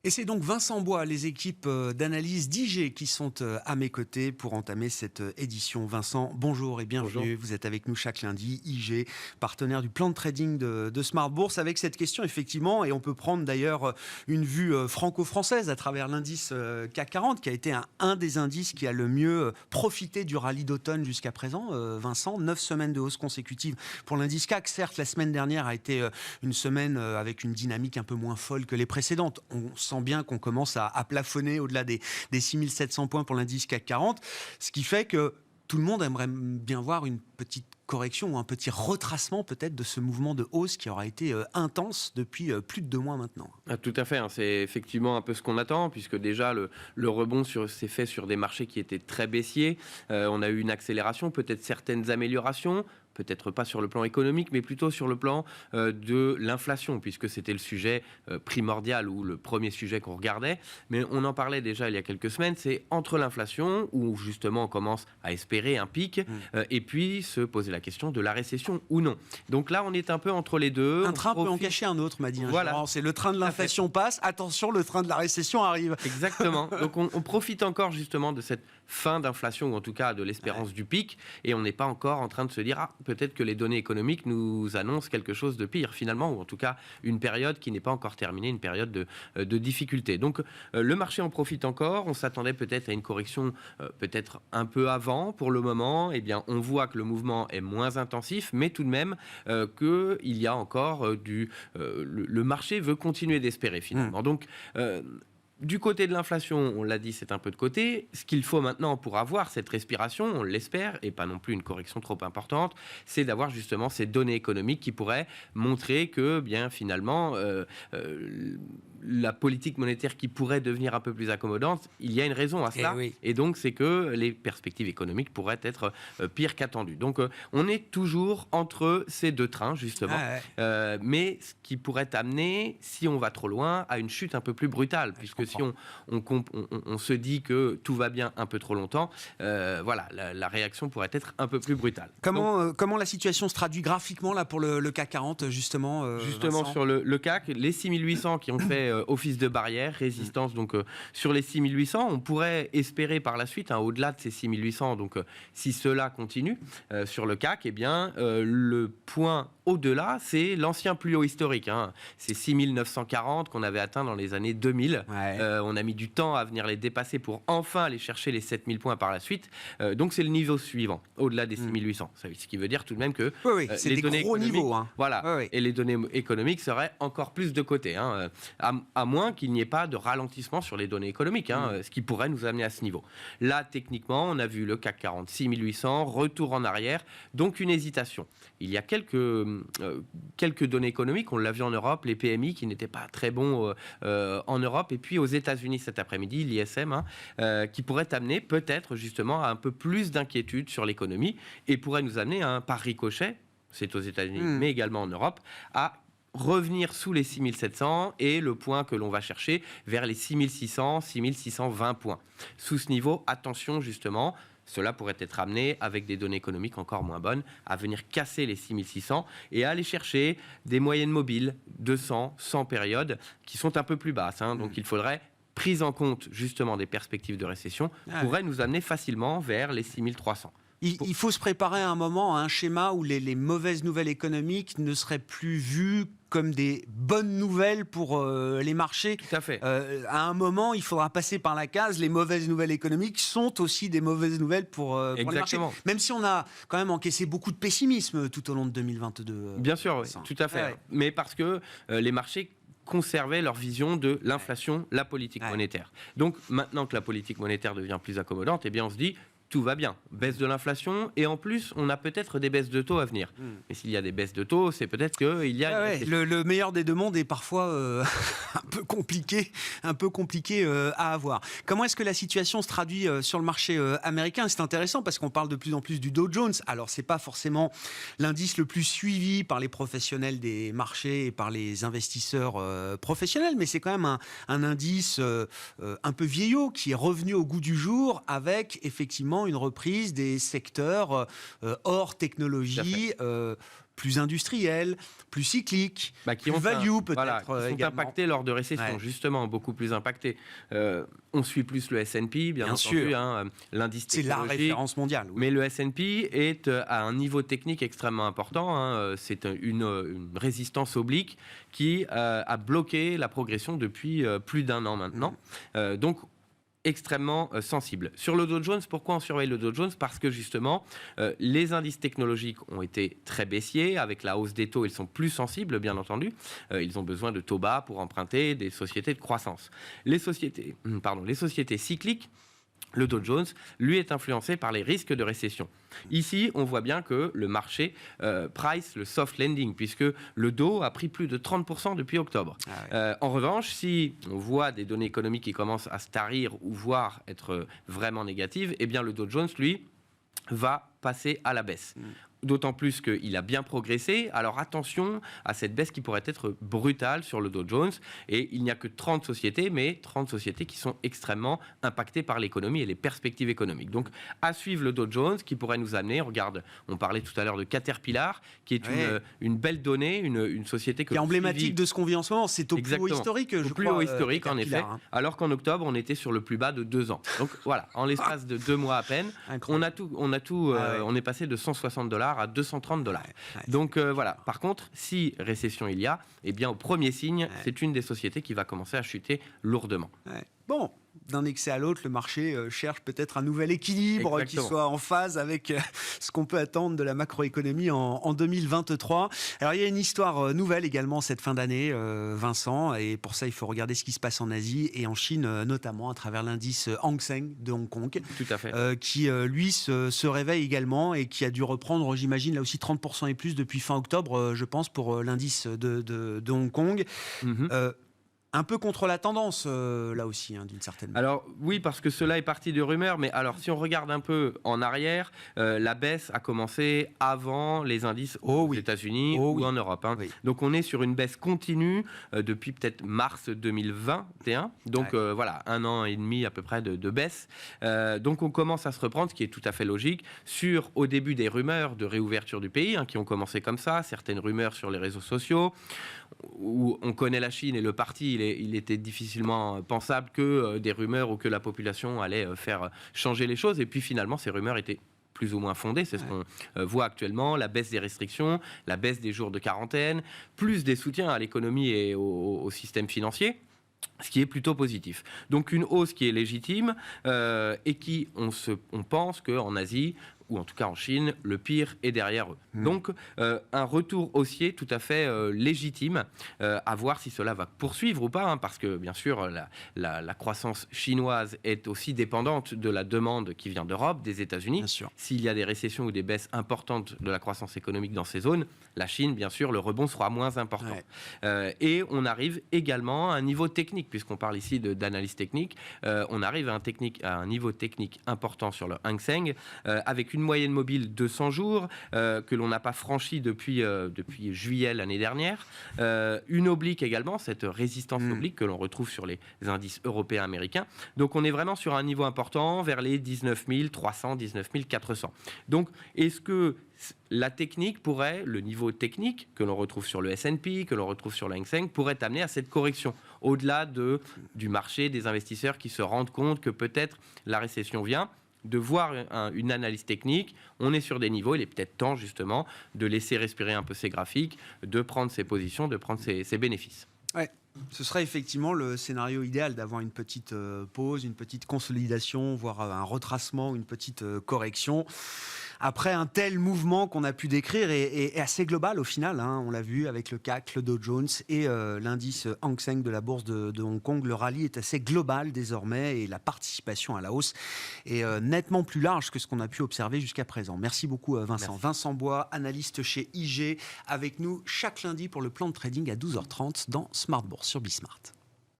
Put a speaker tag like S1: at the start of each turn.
S1: Et c'est donc Vincent Bois, les équipes d'analyse d'IG qui sont à mes côtés pour entamer cette édition. Vincent, bonjour et bienvenue. Bonjour. Vous êtes avec nous chaque lundi. IG, partenaire du plan de trading de Smart Bourse, avec cette question effectivement, et on peut prendre d'ailleurs une vue franco-française à travers l'indice CAC 40 qui a été un des indices qui a le mieux profité du rallye d'automne jusqu'à présent. Vincent, 9 semaines de hausse consécutive pour l'indice CAC. Certes, la semaine dernière a été une semaine avec une dynamique un peu moins folle que les précédentes. On sent bien qu'on commence à plafonner au-delà des 6700 points pour l'indice CAC 40, ce qui fait que tout le monde aimerait bien voir une petite correction ou un petit retracement peut-être de ce mouvement de hausse qui aura été intense depuis plus de 2 mois maintenant.
S2: Ah, tout à fait, hein. C'est effectivement un peu ce qu'on attend, puisque déjà le rebond s'est fait sur des marchés qui étaient très baissiers. On a eu une accélération, peut-être certaines améliorations, peut-être pas sur le plan économique, mais plutôt sur le plan de l'inflation, puisque c'était le sujet primordial ou le premier sujet qu'on regardait. Mais on en parlait déjà il y a quelques semaines, c'est entre l'inflation, où justement on commence à espérer un pic, et puis se poser la question de la récession ou non. Donc là, on est un peu entre les deux.
S1: Un train peut en cacher un autre, m'a dit un
S2: voilà.
S1: C'est le train de l'inflation passe, attention, le train de la récession arrive.
S2: Exactement. Donc on profite encore justement de cette fin d'inflation, ou en tout cas de l'espérance du pic, et on n'est pas encore en train de se dire peut-être que les données économiques nous annoncent quelque chose de pire finalement, ou en tout cas une période qui n'est pas encore terminée, une période de difficulté. Donc le marché en profite encore. On s'attendait peut-être à une correction peut-être un peu avant. Pour le moment, eh bien, on voit que le mouvement est moins intensif, mais tout de même qu'il y a encore le marché veut continuer d'espérer finalement. Donc du côté de l'inflation, on l'a dit, c'est un peu de côté. Ce qu'il faut maintenant pour avoir cette respiration, on l'espère, et pas non plus une correction trop importante, c'est d'avoir justement ces données économiques qui pourraient montrer que, bien finalement, la politique monétaire qui pourrait devenir un peu plus accommodante, il y a une raison à cela. Et donc, c'est que les perspectives économiques pourraient être pires qu'attendues. Donc, on est toujours entre ces deux trains, justement. Mais ce qui pourrait amener, si on va trop loin, à une chute un peu plus brutale, puisque si on se dit que tout va bien un peu trop longtemps, voilà, la réaction pourrait être un peu plus brutale.
S1: Comment la situation se traduit graphiquement là, pour le CAC 40, justement
S2: Justement, sur le CAC, les 6800 qui ont fait office de barrière, résistance, donc sur les 6800, on pourrait espérer par la suite, au-delà de ces 6800, donc si cela continue sur le CAC, eh bien, le point au-delà, c'est l'ancien plus haut historique. C'est 6940 qu'on avait atteint dans les années 2000. On a mis du temps à venir les dépasser pour enfin aller chercher les 7000 points par la suite. Donc c'est le niveau suivant, au-delà des 6800. Ce qui veut dire tout de même que
S1: c'est
S2: les
S1: des
S2: données
S1: gros niveaux.
S2: Voilà, et les données économiques seraient encore plus de côté. À moins qu'il n'y ait pas de ralentissement sur les données économiques, ce qui pourrait nous amener à ce niveau. Là, techniquement, on a vu le CAC 40, 6800, retour en arrière, donc une hésitation. Il y a quelques données économiques, on l'a vu en Europe, les PMI qui n'étaient pas très bons en Europe, et puis aux États-Unis cet après-midi, l'ISM, qui pourrait amener peut-être justement à un peu plus d'inquiétude sur l'économie, et pourrait nous amener par ricochet, c'est aux États-Unis, mais également en Europe, à revenir sous les 6700 et le point que l'on va chercher vers les 6600, 6620 points. Sous ce niveau, attention justement, cela pourrait être amené, avec des données économiques encore moins bonnes, à venir casser les 6600 et à aller chercher des moyennes mobiles, 200, 100 périodes, qui sont un peu plus basses. Donc il faudrait, prise en compte justement des perspectives de récession, pourrait nous amener facilement vers les 6300.
S1: Il faut se préparer à un moment, à un schéma où les mauvaises nouvelles économiques ne seraient plus vues comme des bonnes nouvelles pour les marchés.
S2: Tout à fait.
S1: À un moment, il faudra passer par la case. Les mauvaises nouvelles économiques sont aussi des mauvaises nouvelles pour les marchés. Même si on a quand même encaissé beaucoup de pessimisme tout au long de 2022.
S2: Bien sûr, oui, tout à fait. Mais parce que les marchés conservaient leur vision de l'inflation, la politique monétaire. Donc maintenant que la politique monétaire devient plus accommodante, eh bien on se dit tout va bien, baisse de l'inflation, et en plus, on a peut-être des baisses de taux à venir. Mais s'il y a des baisses de taux, c'est peut-être qu'il y a...
S1: Le meilleur des deux mondes est parfois un peu compliqué à avoir. Comment est-ce que la situation se traduit sur le marché américain ? C'est intéressant parce qu'on parle de plus en plus du Dow Jones. Alors, c'est pas forcément l'indice le plus suivi par les professionnels des marchés et par les investisseurs professionnels, mais c'est quand même un indice un peu vieillot qui est revenu au goût du jour avec effectivement une reprise des secteurs hors technologie, plus industriels, plus cycliques,
S2: qui
S1: plus value peut-être
S2: voilà, qui sont
S1: également.
S2: impactés lors de récession, justement, beaucoup plus impactés. On suit plus le S&P, bien entendu, l'indice technologique.
S1: C'est la référence mondiale.
S2: Mais le S&P est à un niveau technique extrêmement important. C'est une résistance oblique qui a bloqué la progression depuis plus d'1 an maintenant. Donc, extrêmement sensible. Sur le Dow Jones, pourquoi on surveille le Dow Jones ? Parce que justement, les indices technologiques ont été très baissiers. Avec la hausse des taux, ils sont plus sensibles, bien entendu. Ils ont besoin de taux bas pour emprunter des sociétés de croissance. Les sociétés cycliques, le Dow Jones, lui, est influencé par les risques de récession. Ici, on voit bien que le marché price le soft landing, puisque le Dow a pris plus de 30% depuis octobre. En revanche, si on voit des données économiques qui commencent à se tarir ou voire être vraiment négatives, eh bien le Dow Jones, lui, va passer à la baisse. D'autant plus qu'il a bien progressé. Alors attention à cette baisse qui pourrait être brutale sur le Dow Jones. Et il n'y a que 30 sociétés, mais 30 sociétés qui sont extrêmement impactées par l'économie et les perspectives économiques. Donc à suivre le Dow Jones qui pourrait nous amener, on parlait tout à l'heure de Caterpillar, qui est une belle donnée, une société qui est
S1: emblématique de ce qu'on vit en ce moment. C'est au plus haut historique, je crois.
S2: Au plus haut historique, en effet. Alors qu'en octobre, on était sur le plus bas de 2 ans. Donc voilà, en l'espace de 2 mois à peine, on est passé de $160 à $230. Donc voilà. Par contre, si récession il y a, eh bien au premier signe, c'est une des sociétés qui va commencer à chuter lourdement.
S1: Bon, d'un excès à l'autre, le marché cherche peut-être un nouvel équilibre qui soit en phase avec ce qu'on peut attendre de la macroéconomie en 2023. Alors, il y a une histoire nouvelle également cette fin d'année, Vincent, et pour ça, il faut regarder ce qui se passe en Asie et en Chine, notamment à travers l'indice Hang Seng de Hong Kong,
S2: tout à fait.
S1: qui, lui, se réveille également et qui a dû reprendre, j'imagine, là aussi 30% et plus depuis fin octobre, je pense, pour l'indice de Hong Kong. Un peu contre la tendance, là aussi, d'une certaine manière.
S2: Alors oui, parce que cela est parti de rumeurs, mais alors si on regarde un peu en arrière, la baisse a commencé avant les indices aux États-Unis ou en Europe. Donc on est sur une baisse continue depuis peut-être mars 2021. Donc voilà, 1 an et demi à peu près de baisse. Donc on commence à se reprendre, ce qui est tout à fait logique, au début des rumeurs de réouverture du pays, qui ont commencé comme ça, certaines rumeurs sur les réseaux sociaux, où on connaît la Chine et le parti, il était difficilement pensable que des rumeurs ou que la population allait faire changer les choses. Et puis finalement, ces rumeurs étaient plus ou moins fondées. C'est ce qu'on voit actuellement, la baisse des restrictions, la baisse des jours de quarantaine, plus des soutiens à l'économie et au système financier. Ce qui est plutôt positif. Donc une hausse qui est légitime et qui, on pense qu'en Asie, ou en tout cas en Chine, le pire est derrière eux. Donc un retour haussier tout à fait légitime, à voir si cela va poursuivre ou pas, parce que bien sûr la croissance chinoise est aussi dépendante de la demande qui vient d'Europe, des États-Unis. S'il y a des récessions ou des baisses importantes de la croissance économique dans ces zones, la Chine, bien sûr, le rebond sera moins important. Et on arrive également à un niveau technique, puisqu'on parle ici d'analyse technique, on arrive à un niveau technique important sur le Hang Seng, avec une moyenne mobile de 100 jours que l'on n'a pas franchie depuis juillet l'année dernière. Une oblique également, cette résistance oblique que l'on retrouve sur les indices européens américains. Donc on est vraiment sur un niveau important vers les 19 300, 19 400. Donc est-ce que la technique le niveau technique que l'on retrouve sur le S&P, que l'on retrouve sur le Hang Seng, pourrait amener à cette correction, au-delà du marché, des investisseurs qui se rendent compte que peut-être la récession vient, de voir une analyse technique, on est sur des niveaux, il est peut-être temps justement de laisser respirer un peu ces graphiques, de prendre ses positions, de prendre ses bénéfices.
S1: Ouais. Ce serait effectivement le scénario idéal d'avoir une petite pause, une petite consolidation, voire un retracement, une petite correction. Après un tel mouvement qu'on a pu décrire est assez global au final, on l'a vu avec le CAC, le Dow Jones et l'indice Hang Seng de la bourse de Hong Kong. Le rallye est assez global désormais et la participation à la hausse est nettement plus large que ce qu'on a pu observer jusqu'à présent. Merci beaucoup Vincent.
S2: Merci.
S1: Vincent Bois, analyste chez IG, avec nous chaque lundi pour le plan de trading à 12h30 dans Smart Bourse sur Bismart.